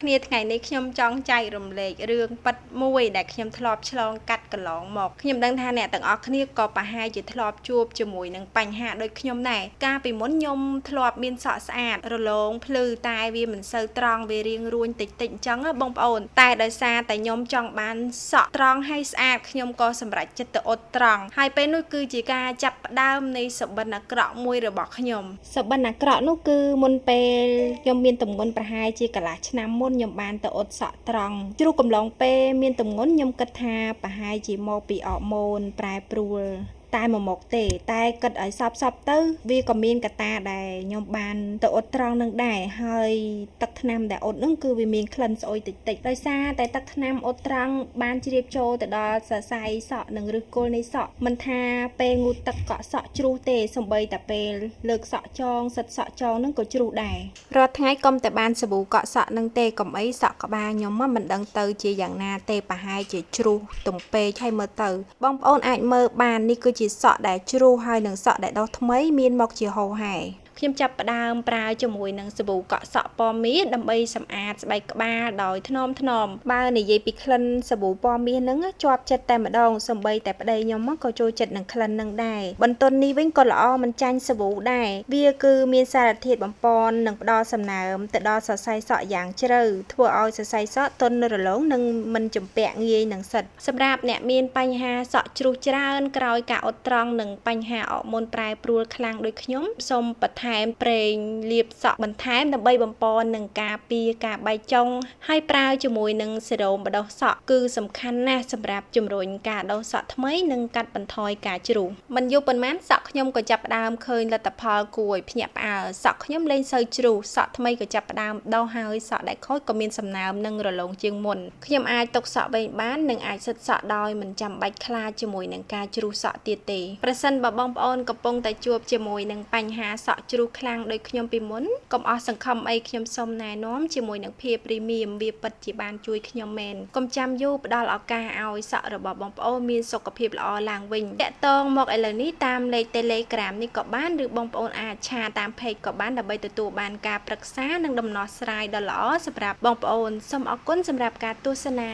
គ្នាថ្ងៃនេះខ្ញុំចង់ចែករំលែករឿងប៉ិតមួយដែលខ្ញុំធ្លាប់ឆ្លងកាត់កន្លងមកខ្ញុំដឹងថាអ្នកទាំងអស់គ្នាក៏ប្រហែលជាធ្លាប់ជួបជាមួយនឹងបញ្ហាដូចខ្ញុំដែរកាលពីមុនខ្ញុំធ្លាប់មានសក់ស្អាតរលោងភ្លឺតែវាមិនសូវត្រង់វារៀងរួញតិចតិចអញ្ចឹងបងប្អូនតែដោយសារតែខ្ញុំចង់បានសក់ត្រង់ហើយស្អាតខ្ញុំក៏សម្រេចចិត្តទៅអ៊ុតត្រង់ហើយពេលនោះគឺជាការចាប់ផ្ដើមនៃសុបិនអាក្រក់មួយរបស់ខ្ញុំសុបិនអាក្រក់នោះគឺមុនពេលខ្ញុំមានទម្ងន់ប្រហែលជាកន្លះឆ្នាំមុនខ្ញុំបានទៅអ៊ុតសក់ត្រង់ជ្រុះកំឡុងពេលមានទម្ងន់ខ្ញុំគិតថាប្រហែលជាមកពីអរម៉ូនប្រែប្រួលតែមកទេតែគិតឲ្យសពទៅវាក៏មានកត្តាដែលខ្ញុំបានទៅអ៊ុតត្រង់នឹងដែរហើយទឹកថ្នាំដែលអ៊ុតនោះគឺវាមានក្លិនស្អុយតិចដោយសារតែទឹកថ្នាំអ៊ុតត្រង់បានជ្រាបចូលទៅដល់សរសៃសក់និងឫសគល់នៃសក់មិនថាពេលងូតទឹកកក់សក់ជ្រុះទេសូម្បីតែពេលលើកសក់ចងសិតសក់ចងនឹងក៏ជ្រុះដែររាល់ថ្ងៃកុំតែបានសាប៊ូកក់សក់នឹងទេកុំអីសក់ក្បាលខ្ញុំមិនដឹងទៅជាយ៉ាងណាទេប្រហែលជាជ្រុះទំពេកហើយមើលទៅបងប្អូនអាចមើលបាននេះគឺជាសក់ដែលជ្រុះហើយនឹងសក់ដែលដុសថ្មីមានមកជាហូរហែខ្ញុំចាប់ផ្ដើមប្រើជាមួយនឹងសាប៊ូកក់សក់ពណ៌មាសដើម្បីសម្អាតស្បែកក្បាលដោយថ្នមបើនិយាយពីក្លិនសាប៊ូពណ៌មាសហ្នឹងជាប់ចិត្តតែម្ដងសម្បីតែប្តីខ្ញុំក៏ចូលចិត្តនឹងក្លិនហ្នឹងដែរបន្ទន់នេះវិញក៏ល្អមិនចាញ់សាប៊ូដែរវាគឺមានសារធាតុបំពន់និងផ្ដល់សំណើមទៅដល់សរសៃសក់យ៉ាងជ្រៅធ្វើឲ្យសរសៃសក់ទន់រលោងនិងមិនជំពាក់ងាយនឹងសិតសម្រាប់អ្នកមានបញ្ហាសក់ជ្រុះច្រើនក្រោយការអ៊ុតត្រង់និងបញ្ហាអរម៉ូនប្រែប្រួលខ្លាំងដូចខ្ញុំសូមបន្ថែមប្រេងលាបសក់បន្ថែមដើម្បីបំពន់នឹងការពារការបែកចុងហើយប្រើជាមួយនឹងសេរ៉ូមបដោះសក់គឺសំខាន់ណាស់សម្រាប់ជំរុញការដុសសក់ថ្មីនិងកាត់បន្ថយការជ្រុះមិនយូរប៉ុន្មានសក់ខ្ញុំក៏ចាប់ផ្ដើមឃើញលទ្ធផលគួរឲ្យភ្ញាក់ផ្អើលសក់ខ្ញុំលែងសូវជ្រុះសក់ថ្មីក៏ចាប់ផ្ដើមដុះហើយសក់ដែលខូចក៏មានសំណើមនិងរលោងជាងមុនខ្ញុំអាចទុកសក់វែងបាននិងអាចសិតសក់ដោយមិនចាំបាច់ខ្លាចជាមួយនឹងការជ្រុះសក់ទៀតទេប្រសិនបើបងប្អូនកំពុងតែជួបជាមួយនឹងបញ្ហាសក់ជ្រុះខ្លាំងដូចខ្ញុំពីមុនកុំអស់សង្ឃឹមអីខ្ញុំសូមណែនាំជាមួយនឹងភាពព្រីមៀមវាពិតជាបានជួយខ្ញុំមែនកុំចាំយូរផ្ដល់ឱកាសឲ្យសក់របស់បងប្អូនមានសុខភាពល្អឡើងវិញតាក់ទងមកឥឡូវនេះតាមលេខ Telegram នេះក៏បានឬបងប្អូនអាចឆាតតាម Page ក៏បានដើម្បីទទួលបានការប្រឹក្សានិងដំណោះស្រាយដ៏ល្អសម្រាប់បងប្អូនសូមអរគុណសម្រាប់ការទស្សនា